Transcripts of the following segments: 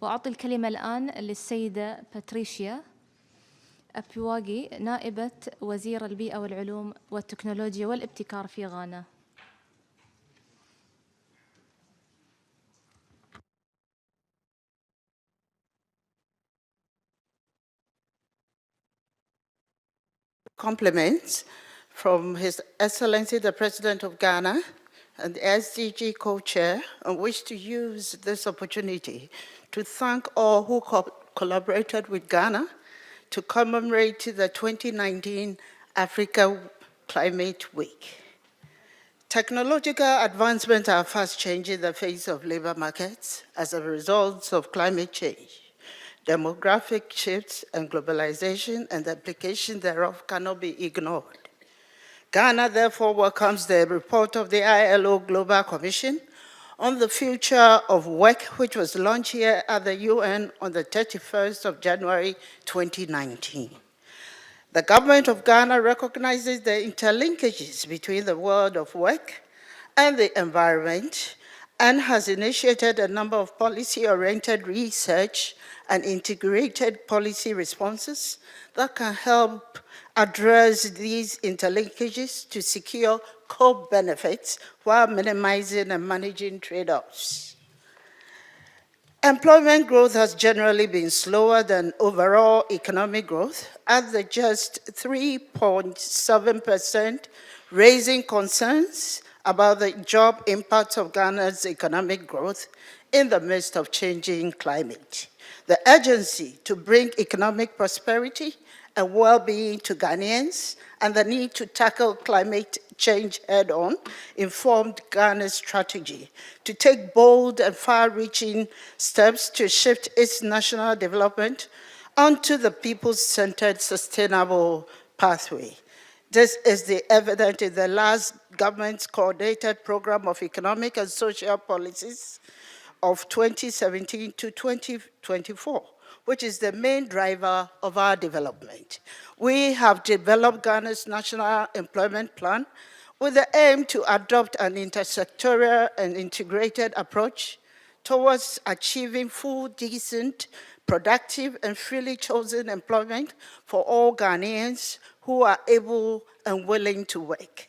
وأعطي الكلمة الآن للسيدة باتريشيا أبيواغي نائبة وزير البيئة والعلوم والتكنولوجيا والابتكار في غانا. Compliments from His Excellency the President of Ghana and the SDG co-chair, and wish to use this opportunity to thank all who collaborated with Ghana to commemorate the 2019 Africa Climate Week. Technological advancements are fast changing the face of labor markets as a result of climate change. Demographic shifts and globalization and the application thereof cannot be ignored. Ghana therefore welcomes the report of the ILO Global Commission on the future of work, which was launched here at the UN on the 31st of January 2019. The government of Ghana recognizes the interlinkages between the world of work and the environment and has initiated a number of policy-oriented research and integrated policy responses that can help address these interlinkages to secure co-benefits while minimizing and managing trade-offs. Employment growth has generally been slower than overall economic growth at the just 3.7%, raising concerns about the job impacts of Ghana's economic growth in the midst of changing climate. The urgency to bring economic prosperity and well-being to Ghanaians and the need to tackle climate change head-on informed Ghana's strategy to take bold and far-reaching steps to shift its national development onto the people-centered sustainable pathway. This is evident in the last government's coordinated program of economic and social policies of 2017 to 2024, which is the main driver of our development. We have developed Ghana's National Employment Plan with the aim to adopt an intersectoral and integrated approach towards achieving full, decent, productive, and freely chosen employment for all Ghanaians who are able and willing to work.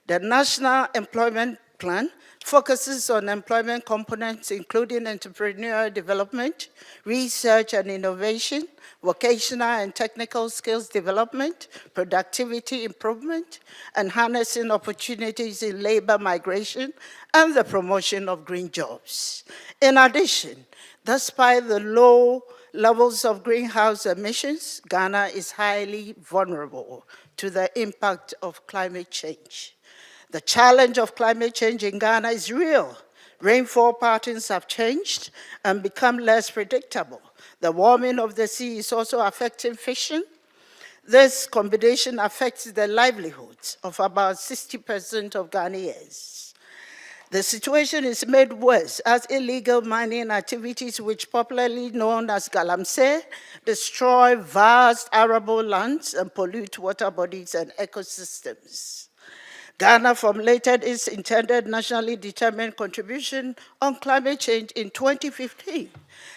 The National Employment Plan focuses on employment components including entrepreneurial development, research and innovation, vocational and technical skills development, productivity improvement, and harnessing opportunities in labor migration, and the promotion of green jobs. In addition, despite the low levels of greenhouse emissions, Ghana is highly vulnerable to the impact of climate change. The challenge of climate change in Ghana is real. Rainfall patterns have changed and become less predictable. The warming of the sea is also affecting fishing. This combination affects the livelihoods of about 60% of Ghanaians. The situation is made worse as illegal mining activities, which popularly known as galamsey, destroy vast arable lands and pollute water bodies and ecosystems. Ghana formulated its intended nationally determined contribution on climate change in 2015.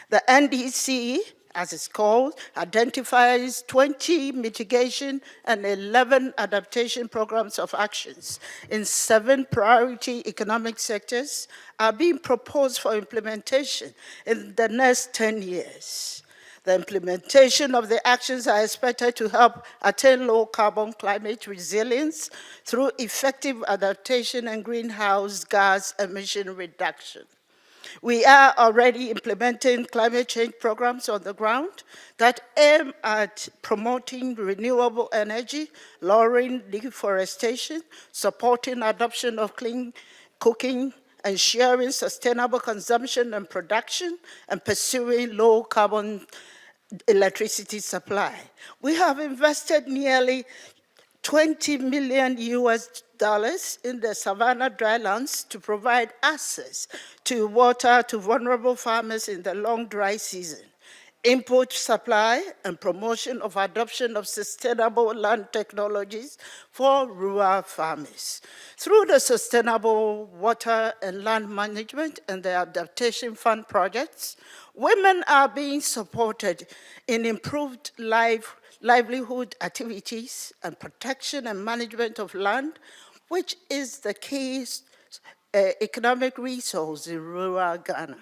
The NDC, as it's called, identifies 20 mitigation and 11 adaptation programs of actions in 7 priority economic sectors are being proposed for implementation in the next 10 years. The implementation of the actions are expected to help attain low carbon climate resilience through effective adaptation and greenhouse gas emission reduction. We are already implementing climate change programs on the ground that aim at promoting renewable energy, lowering deforestation, supporting adoption of clean cooking, ensuring sustainable consumption and production, and pursuing low carbon electricity supply. We have invested nearly $20 million in the Savannah drylands to provide access to water to vulnerable farmers in the long dry season. input supply and promotion of adoption of sustainable land technologies for rural farmers. Through the Sustainable Water and Land Management and the Adaptation Fund projects, women are being supported in improved livelihood activities and protection and management of land, which is the key economic resource in rural Ghana.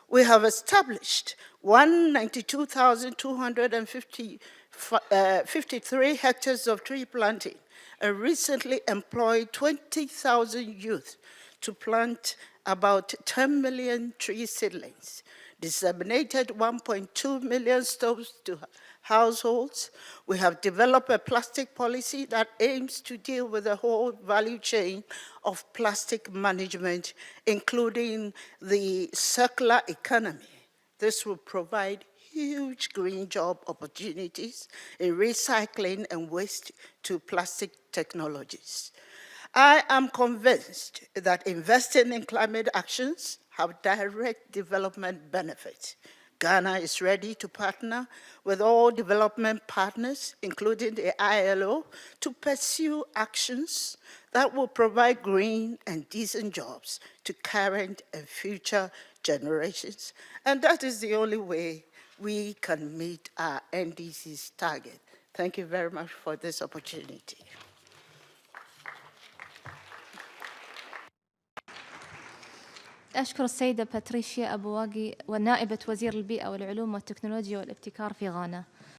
We have established 192,253 hectares of tree planting and recently employed 20,000 youth to plant about 10 million tree seedlings, disseminated 1.2 million stoves to households. We have developed a plastic policy that aims to deal with the whole value chain of plastic management, including the circular economy. This will provide huge green job opportunities in recycling and waste to plastic technologies. I am convinced that investing in climate actions have direct development benefits. Ghana is ready to partner with all development partners, including the ILO, to pursue actions that will provide green and decent jobs to current and future generations. And that is the only way we can meet our NDC's target. Thank you very much for this opportunity. أشكر السيدة باتريشيا أبواغي ونائبة وزير البيئة والعلوم والتكنولوجيا والابتكار في غانا.